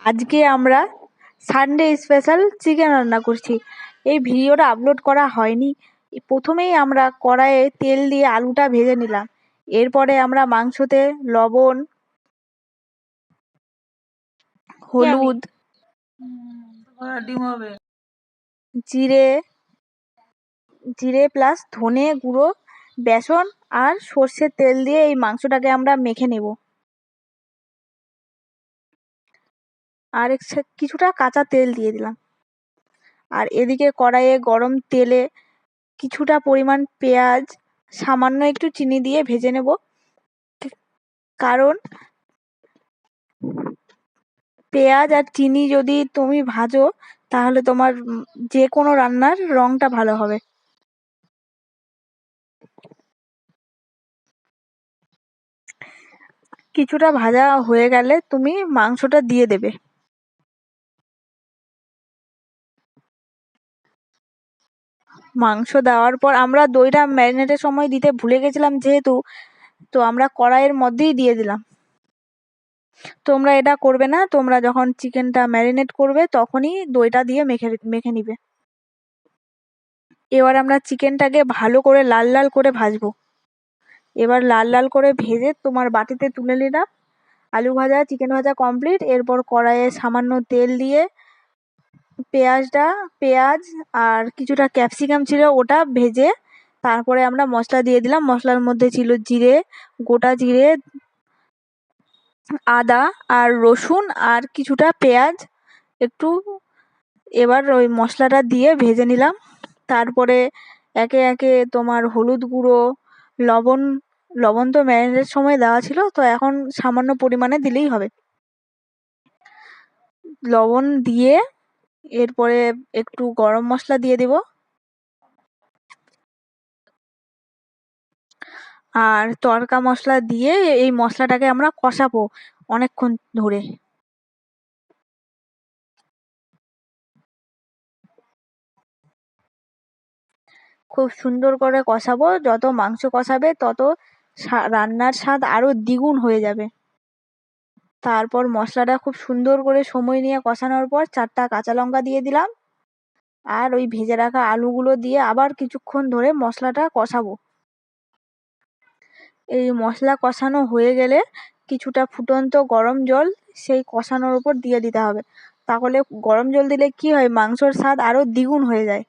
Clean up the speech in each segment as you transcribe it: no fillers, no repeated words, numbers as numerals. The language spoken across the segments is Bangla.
আজকে আমরা সানডে স্পেশাল চিকেন রান্না করছি। এই ভিডিওটা আপলোড করা হয়নি। প্রথমেই আমরা কড়াইয়ে তেল দিয়ে আলুটা ভেজে নিলাম। এরপরে আমরা মাংসতে লবণ, হলুদ, জিরে জিরে প্লাস ধনে গুঁড়ো, বেসন আর সর্ষের তেল দিয়ে এই মাংসটাকে আমরা মেখে নেব। আর কিছুটা কাঁচা তেল দিয়ে দিলাম। আর এদিকে কড়াইয়ে গরম তেলে কিছুটা পরিমাণ পেঁয়াজ, সামান্য একটু চিনি দিয়ে ভেজে নেব। কারণ পেঁয়াজ আর চিনি যদি তুমি ভাজো তাহলে তোমার যে কোনো রান্নার রংটা ভালো হবে। কিছুটা ভাজা হয়ে গেলে তুমি মাংসটা দিয়ে দেবে। মাংস দেওয়ার পর আমরা দইটা ম্যারিনেটের সময় দিতে ভুলে গেছিলাম যেহেতু, তো আমরা কড়াইয়ের মধ্যেই দিয়ে দিলাম। তোমরা এটা করবে না, তোমরা যখন চিকেনটা ম্যারিনেট করবে তখনই দইটা দিয়ে মেখে নিবে। এবার আমরা চিকেনটাকে ভালো করে লাল লাল করে ভাজবো। এবার লাল লাল করে ভেজে তোমার বাটিতে তুলে নিলাম। আলু ভাজা, চিকেন ভাজা কমপ্লিট। এরপর কড়াইয়ে সামান্য তেল দিয়ে পেঁয়াজ আর কিছুটা ক্যাপসিকাম ছিল ওটা ভেজে তারপরে আমরা মশলা দিয়ে দিলাম। মশলার মধ্যে ছিল জিরে, গোটা জিরে, আদা আর রসুন আর কিছুটা পেঁয়াজ একটু। এবার ওই মশলাটা দিয়ে ভেজে নিলাম। তারপরে একে একে তোমার হলুদ গুঁড়ো, লবণ তো ম্যারিনেটের সময় দেওয়া ছিল, তো এখন সামান্য পরিমাণে দিলেই হবে। লবণ দিয়ে এরপরে একটু গরম মশলা দিয়ে দেব আর তড়কা মশলা দিয়ে এই মশলাটাকে আমরা কষাবো অনেকক্ষণ ধরে। খুব সুন্দর করে কষাবো। যত মাংস কষাবে তত রান্নার স্বাদ আরো দ্বিগুণ হয়ে যাবে। তারপর মশলাটা খুব সুন্দর করে সময় নিয়ে কষানোর পর 4টা কাঁচা লঙ্কা দিয়ে দিলাম আর ওই ভেজে রাখা আলুগুলো দিয়ে আবার কিছুক্ষণ ধরে মশলাটা কষাবো। এই মশলা কষানো হয়ে গেলে কিছুটা ফুটন্ত গরম জল সেই কষানোর উপর দিয়ে দিতে হবে। তাহলে গরম জল দিলে কি হয়, মাংসর স্বাদ আরো দ্বিগুণ হয়ে যায়।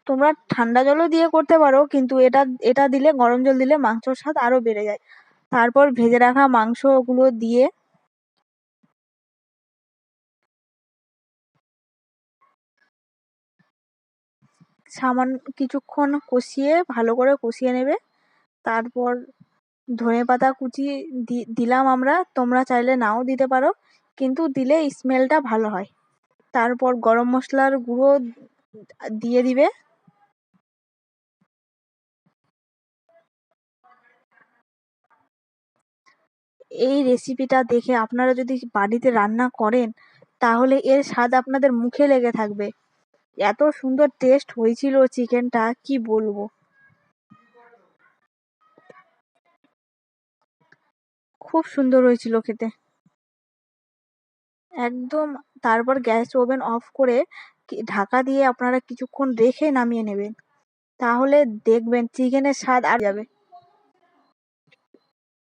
তোমরা ঠান্ডা জলও দিয়ে করতে পারো, কিন্তু এটা দিলে, গরম জল দিলে মাংসর স্বাদ আরো বেড়ে যায়। তারপর ভেজে রাখা মাংসগুলো দিয়ে সামান্য কিছুক্ষণ কষিয়ে ভালো করে কষিয়ে নেবে। তারপর ধনেপাতা কুচি দিলাম আমরা। তোমরা চাইলে নাও দিতে পারো, কিন্তু দিলে স্মেলটা ভালো হয়। তারপর গরম মশলার গুঁড়ো দিয়ে দিবে। এই রেসিপিটা দেখে আপনারা যদি বাড়িতে রান্না করেন তাহলে এর স্বাদ আপনাদের মুখে লেগে থাকবে। এত সুন্দর টেস্ট হয়েছিল চিকেনটা, কি বলবো। খুব সুন্দর হয়েছিল খেতে একদম। তারপর গ্যাস ওভেন অফ করে ঢাকা দিয়ে আপনারা কিছুক্ষণ রেখে নামিয়ে নেবেন। তাহলে দেখবেন চিকেনের স্বাদ আর যাবে।